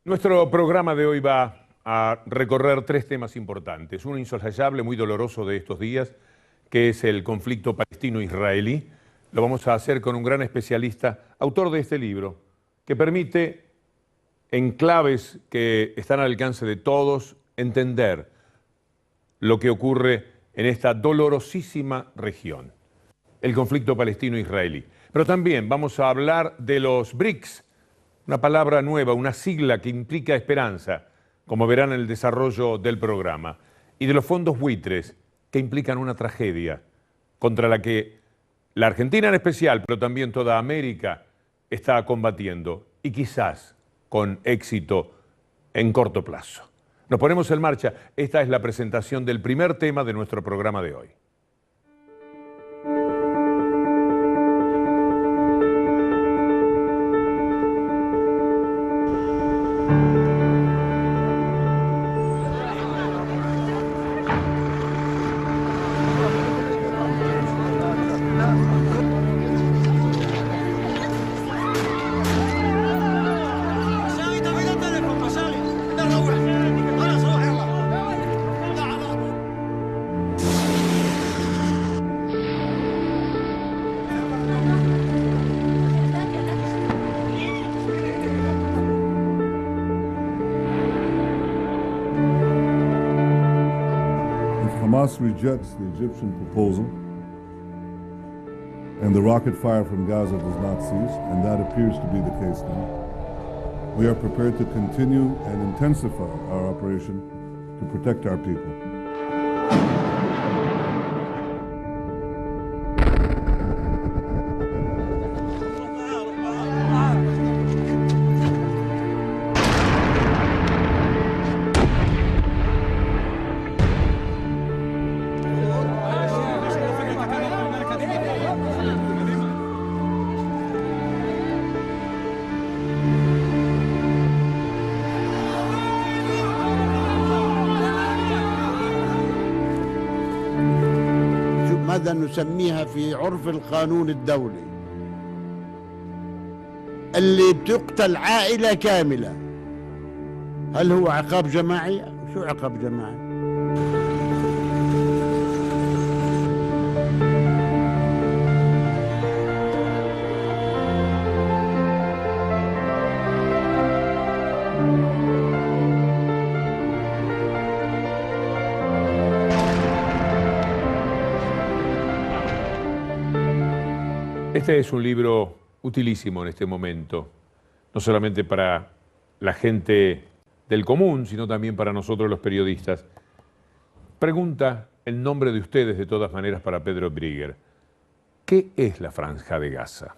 Nuestro programa de hoy va a recorrer tres temas importantes. Uno insoslayable, muy doloroso de estos días, que es el conflicto palestino-israelí. Lo vamos a hacer con un gran especialista, autor de este libro, que permite, en claves que están al alcance de todos, entender lo que ocurre en esta dolorosísima región, el conflicto palestino-israelí. Pero también vamos a hablar de los BRICS, una palabra nueva, una sigla que implica esperanza, como verán en el desarrollo del programa, y de los fondos buitres, que implican una tragedia contra la que la Argentina en especial, pero también toda América, está combatiendo, y quizás con éxito en corto plazo. Nos ponemos en marcha. Esta es la presentación del primer tema de nuestro programa de hoy. Hamas rejects the Egyptian proposal and the rocket fire from Gaza does not cease, and that appears to be the case now. We are prepared to continue and intensify our operation to protect our people. ماذا نسميها في عرف القانون الدولي اللي بتقتل عائلة كاملة، هل هو عقاب جماعي؟ شو عقاب جماعي؟ Este es un libro utilísimo en este momento, no solamente para la gente del común, sino también para nosotros los periodistas. Pregunta en nombre de ustedes, de todas maneras, para Pedro Brigger. ¿Qué es la Franja de Gaza?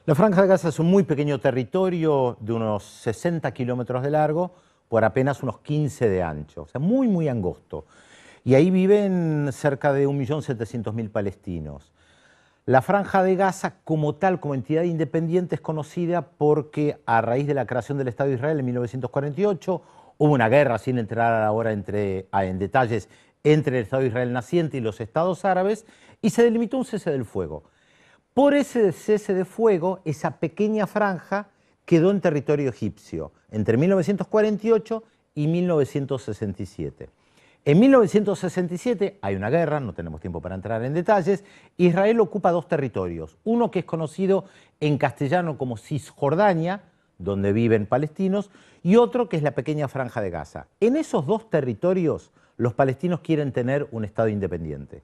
La Franja de Gaza es un muy pequeño territorio de unos 60 kilómetros de largo por apenas unos 15 de ancho, o sea, muy angosto. Y ahí viven cerca de 1.700.000 palestinos. La Franja de Gaza, como tal, como entidad independiente, es conocida porque a raíz de la creación del Estado de Israel en 1948, hubo una guerra, sin entrar ahora en detalles, entre el Estado de Israel naciente y los estados árabes, y se delimitó un cese del fuego. Por ese cese de fuego, esa pequeña franja quedó en territorio egipcio, entre 1948 y 1967. En 1967 hay una guerra, no tenemos tiempo para entrar en detalles. Israel ocupa dos territorios, uno que es conocido en castellano como Cisjordania, donde viven palestinos, y otro que es la pequeña Franja de Gaza. En esos dos territorios los palestinos quieren tener un Estado independiente.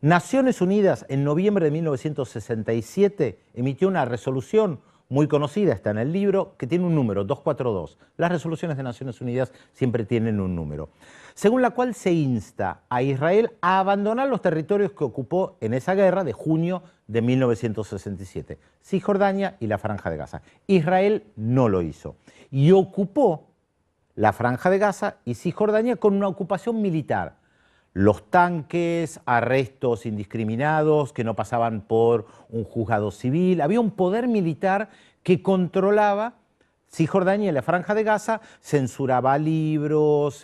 Naciones Unidas en noviembre de 1967 emitió una resolución muy conocida, está en el libro, que tiene un número, 242. Las resoluciones de Naciones Unidas siempre tienen un número, según la cual se insta a Israel a abandonar los territorios que ocupó en esa guerra de junio de 1967, Cisjordania y la Franja de Gaza. Israel no lo hizo y ocupó la Franja de Gaza y Cisjordania con una ocupación militar. Los tanques, arrestos indiscriminados que no pasaban por un juzgado civil. Había un poder militar que controlaba Cisjordania y la Franja de Gaza, censuraba libros,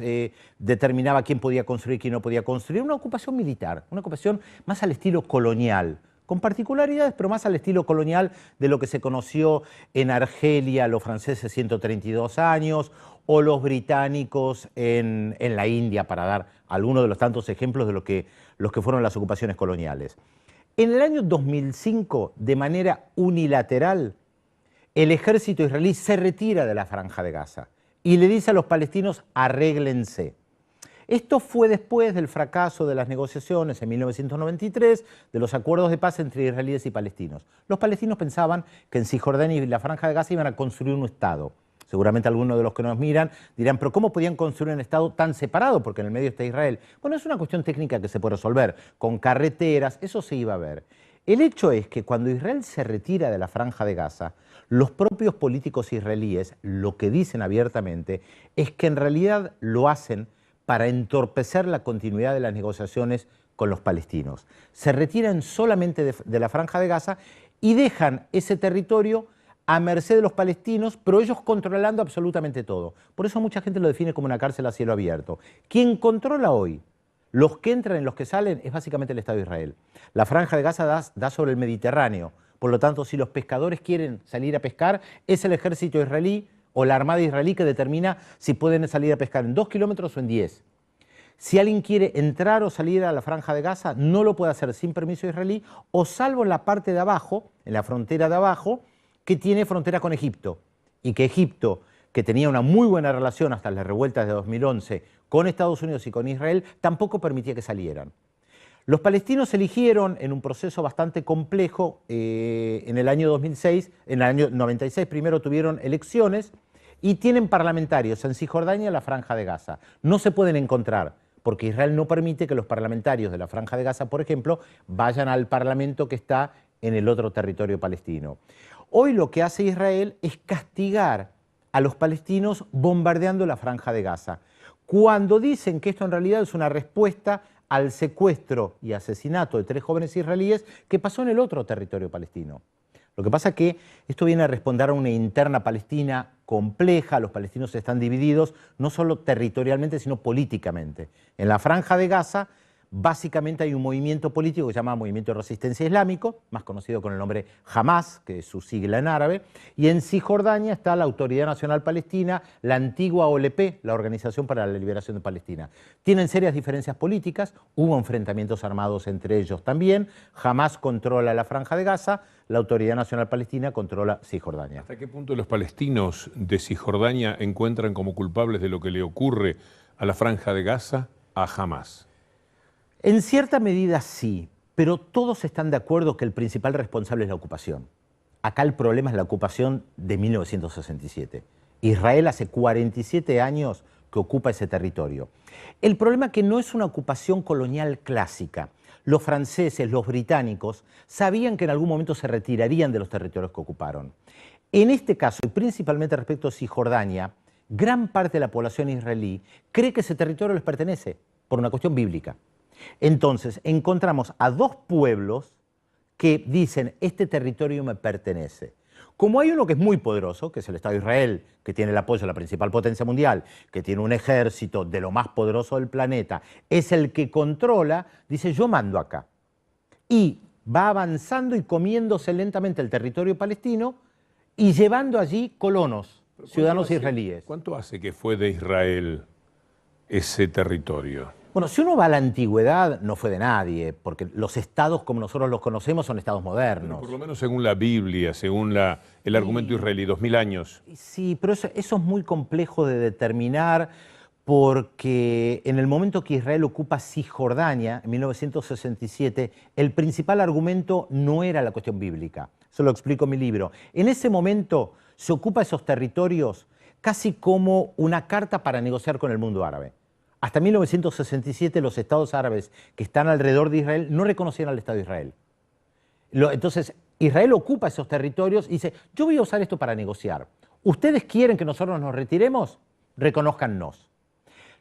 determinaba quién podía construir, quién no podía construir. Una ocupación militar, una ocupación más al estilo colonial, con particularidades, pero más al estilo colonial de lo que se conoció en Argelia, los franceses 132 años, o los británicos en la India, para dar algunos de los tantos ejemplos de los que fueron las ocupaciones coloniales. En el año 2005, de manera unilateral, el ejército israelí se retira de la Franja de Gaza y le dice a los palestinos: arréglense. Esto fue después del fracaso de las negociaciones en 1993, de los acuerdos de paz entre israelíes y palestinos. Los palestinos pensaban que en Cisjordania y la Franja de Gaza iban a construir un Estado. Seguramente algunos de los que nos miran dirán: ¿pero cómo podían construir un Estado tan separado? Porque en el medio está Israel. Bueno, es una cuestión técnica que se puede resolver, con carreteras, eso se iba a ver. El hecho es que cuando Israel se retira de la Franja de Gaza, los propios políticos israelíes lo que dicen abiertamente es que en realidad lo hacen para entorpecer la continuidad de las negociaciones con los palestinos. Se retiran solamente de la Franja de Gaza y dejan ese territorio a merced de los palestinos, pero ellos controlando absolutamente todo. Por eso mucha gente lo define como una cárcel a cielo abierto. Quien controla hoy los que entran y los que salen es básicamente el Estado de Israel. La Franja de Gaza da sobre el Mediterráneo. Por lo tanto, si los pescadores quieren salir a pescar, es el ejército israelí o la armada israelí que determina si pueden salir a pescar en 2 kilómetros o en 10. Si alguien quiere entrar o salir a la Franja de Gaza, no lo puede hacer sin permiso israelí, o salvo en la parte de abajo, en la frontera de abajo, que tiene frontera con Egipto. Y que Egipto, que tenía una muy buena relación hasta las revueltas de 2011 con Estados Unidos y con Israel, tampoco permitía que salieran. Los palestinos eligieron en un proceso bastante complejo, en el año 2006, en el año 96 primero tuvieron elecciones y tienen parlamentarios en Cisjordania y en la Franja de Gaza. No se pueden encontrar porque Israel no permite que los parlamentarios de la Franja de Gaza, por ejemplo, vayan al parlamento que está en el otro territorio palestino. Hoy lo que hace Israel es castigar a los palestinos bombardeando la Franja de Gaza, cuando dicen que esto en realidad es una respuesta al secuestro y asesinato de 3 jóvenes israelíes que pasó en el otro territorio palestino. Lo que pasa es que esto viene a responder a una interna palestina compleja. Los palestinos están divididos no solo territorialmente, sino políticamente. En la Franja de Gaza, básicamente hay un movimiento político que se llama Movimiento de Resistencia Islámico, más conocido con el nombre Hamas, que es su sigla en árabe, y en Cisjordania está la Autoridad Nacional Palestina, la antigua OLP, la Organización para la Liberación de Palestina. Tienen serias diferencias políticas, hubo enfrentamientos armados entre ellos también. Hamas controla la Franja de Gaza, la Autoridad Nacional Palestina controla Cisjordania. ¿Hasta qué punto los palestinos de Cisjordania encuentran como culpables de lo que le ocurre a la Franja de Gaza a Hamas? En cierta medida sí, pero todos están de acuerdo que el principal responsable es la ocupación. Acá el problema es la ocupación de 1967. Israel hace 47 años que ocupa ese territorio. El problema es que no es una ocupación colonial clásica. Los franceses, los británicos, sabían que en algún momento se retirarían de los territorios que ocuparon. En este caso, y principalmente respecto a Cisjordania, gran parte de la población israelí cree que ese territorio les pertenece por una cuestión bíblica. Entonces, encontramos a 2 pueblos que dicen: este territorio me pertenece. Como hay uno que es muy poderoso, que es el Estado de Israel, que tiene el apoyo de la principal potencia mundial, que tiene un ejército de lo más poderoso del planeta, es el que controla, dice: yo mando acá. Y va avanzando y comiéndose lentamente el territorio palestino y llevando allí colonos, ciudadanos israelíes. ¿Cuánto hace que fue de Israel ese territorio? Bueno, si uno va a la antigüedad, no fue de nadie, porque los estados como nosotros los conocemos son estados modernos. Pero por lo menos según la Biblia, según el argumento israelí, 2000 años. Sí, pero eso es muy complejo de determinar, porque en el momento que Israel ocupa Cisjordania, en 1967, el principal argumento no era la cuestión bíblica. Eso lo explico en mi libro. En ese momento se ocupa esos territorios casi como una carta para negociar con el mundo árabe. Hasta 1967 los estados árabes que están alrededor de Israel no reconocían al Estado de Israel. Entonces Israel ocupa esos territorios y dice: yo voy a usar esto para negociar. ¿Ustedes quieren que nosotros nos retiremos? Reconózcannos.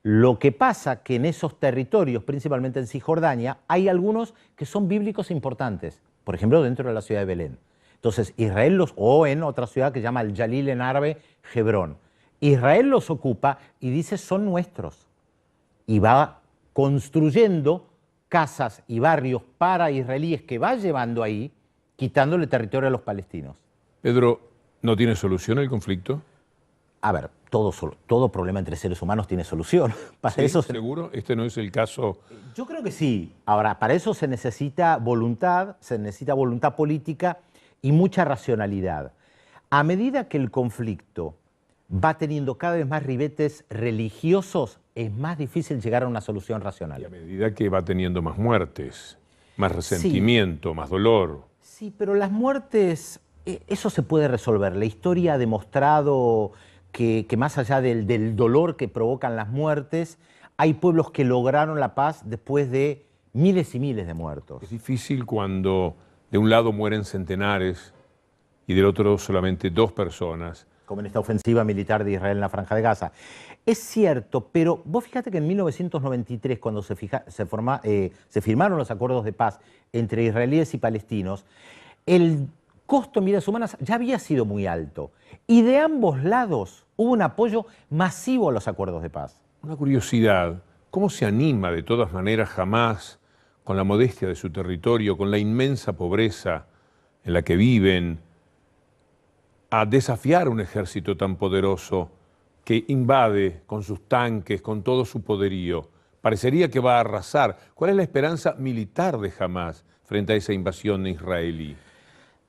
Lo que pasa que en esos territorios, principalmente en Cisjordania, hay algunos que son bíblicos importantes. Por ejemplo, dentro de la ciudad de Belén. Entonces Israel o en otra ciudad que se llama el Yalil en árabe, Hebrón. Israel los ocupa y dice: son nuestros. Y va construyendo casas y barrios para israelíes que va llevando ahí, quitándole territorio a los palestinos. Pedro, ¿no tiene solución el conflicto? A ver, todo problema entre seres humanos tiene solución. Para ¿Sí? eso ¿Seguro? ¿Este no es el caso? Yo creo que sí. Ahora, para eso se necesita voluntad política y mucha racionalidad. A medida que el conflicto va teniendo cada vez más ribetes religiosos, es más difícil llegar a una solución Y a racional. medida que va teniendo más muertes, más resentimiento, más dolor. Sí, pero las muertes, eso se puede resolver. La historia ha demostrado que más allá del dolor que provocan las muertes, hay pueblos que lograron la paz después de miles y miles de muertos. Es difícil cuando de un lado mueren centenares y del otro solamente 2 personas. Como en esta ofensiva militar de Israel en la Franja de Gaza. Es cierto, pero vos fíjate que en 1993, cuando se firmaron los acuerdos de paz entre israelíes y palestinos, el costo en vidas humanas ya había sido muy alto. Y de ambos lados hubo un apoyo masivo a los acuerdos de paz. Una curiosidad, ¿cómo se anima de todas maneras Hamás, con la modestia de su territorio, con la inmensa pobreza en la que viven, a desafiar un ejército tan poderoso que invade con sus tanques, con todo su poderío? Parecería que va a arrasar. ¿Cuál es la esperanza militar de Hamás frente a esa invasión israelí?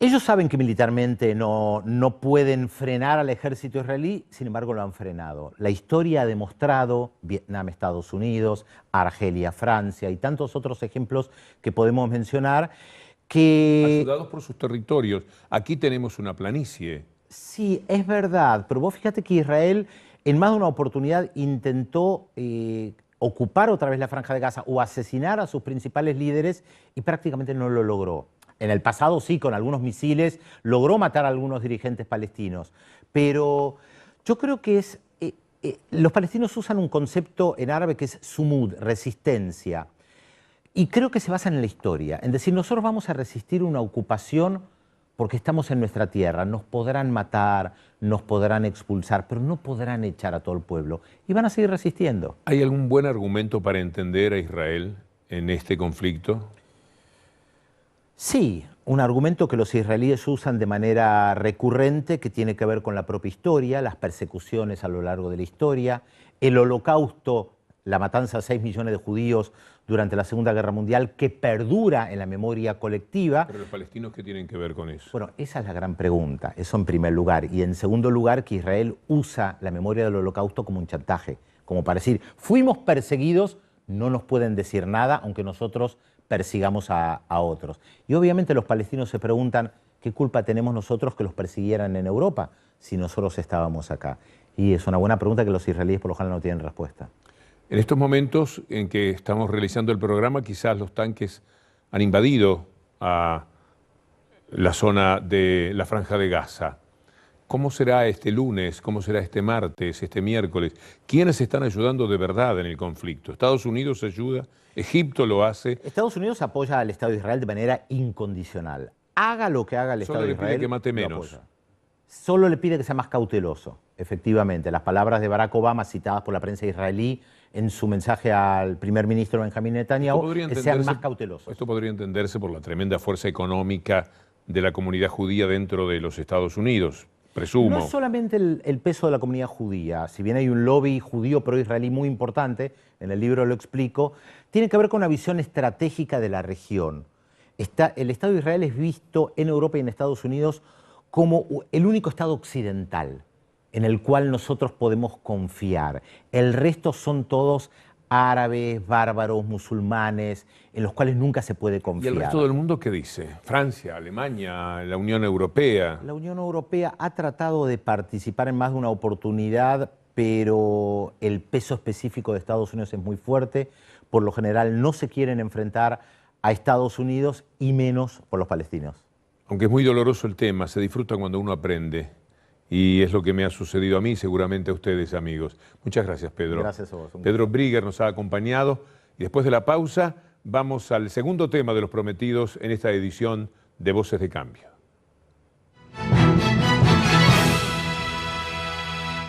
Ellos saben que militarmente no pueden frenar al ejército israelí, sin embargo lo han frenado. La historia ha demostrado, Vietnam, Estados Unidos, Argelia, Francia y tantos otros ejemplos que podemos mencionar, que... Ayudados por sus territorios. Aquí tenemos una planicie. Sí, es verdad, pero vos fíjate que Israel en más de una oportunidad intentó ocupar otra vez la Franja de Gaza o asesinar a sus principales líderes y prácticamente no lo logró. En el pasado sí, con algunos misiles, logró matar a algunos dirigentes palestinos, pero yo creo que los palestinos usan un concepto en árabe que es sumud, resistencia, y creo que se basa en la historia, en decir, nosotros vamos a resistir una ocupación porque estamos en nuestra tierra, nos podrán matar, nos podrán expulsar, pero no podrán echar a todo el pueblo, y van a seguir resistiendo. ¿Hay algún buen argumento para entender a Israel en este conflicto? Sí, un argumento que los israelíes usan de manera recurrente, que tiene que ver con la propia historia, las persecuciones a lo largo de la historia, el holocausto, la matanza de 6 millones de judíos durante la Segunda Guerra Mundial, que perdura en la memoria colectiva. Pero los palestinos, ¿qué tienen que ver con eso? Bueno, esa es la gran pregunta, eso en primer lugar. Y en segundo lugar, que Israel usa la memoria del holocausto como un chantaje, como para decir, fuimos perseguidos, no nos pueden decir nada, aunque nosotros persigamos a otros. Y obviamente los palestinos se preguntan, ¿qué culpa tenemos nosotros que los persiguieran en Europa si nosotros estábamos acá? Y es una buena pregunta que los israelíes por lo general no tienen respuesta. En estos momentos en que estamos realizando el programa, quizás los tanques han invadido a la zona de la Franja de Gaza. ¿Cómo será este lunes? ¿Cómo será este martes, este miércoles? ¿Quiénes están ayudando de verdad en el conflicto? ¿Estados Unidos ayuda? ¿Egipto lo hace? Estados Unidos apoya al Estado de Israel de manera incondicional. Haga lo que haga el Estado de Israel. Solo le pide que mate lo menos. apoya. Solo le pide que sea más cauteloso, efectivamente. Las palabras de Barack Obama citadas por la prensa israelí en su mensaje al primer ministro Benjamín Netanyahu, que sean más cautelosos. Esto podría entenderse por la tremenda fuerza económica de la comunidad judía dentro de los Estados Unidos, presumo. No es solamente el peso de la comunidad judía, si bien hay un lobby judío pro-israelí muy importante, en el libro lo explico, tiene que ver con una visión estratégica de la región. El Estado de Israel es visto en Europa y en Estados Unidos como el único Estado occidental en el cual nosotros podemos confiar. El resto son todos árabes, bárbaros, musulmanes, en los cuales nunca se puede confiar. ¿Y el resto del mundo qué dice? Francia, Alemania, la Unión Europea. La Unión Europea ha tratado de participar en más de una oportunidad, pero el peso específico de Estados Unidos es muy fuerte. Por lo general no se quieren enfrentar a Estados Unidos y menos por los palestinos. Aunque es muy doloroso el tema, se disfruta cuando uno aprende. Y es lo que me ha sucedido a mí, seguramente a ustedes, amigos. Muchas gracias, Pedro. Gracias a vos. Pedro Brigger nos ha acompañado. Y después de la pausa, vamos al segundo tema de los prometidos en esta edición de Voces de Cambio.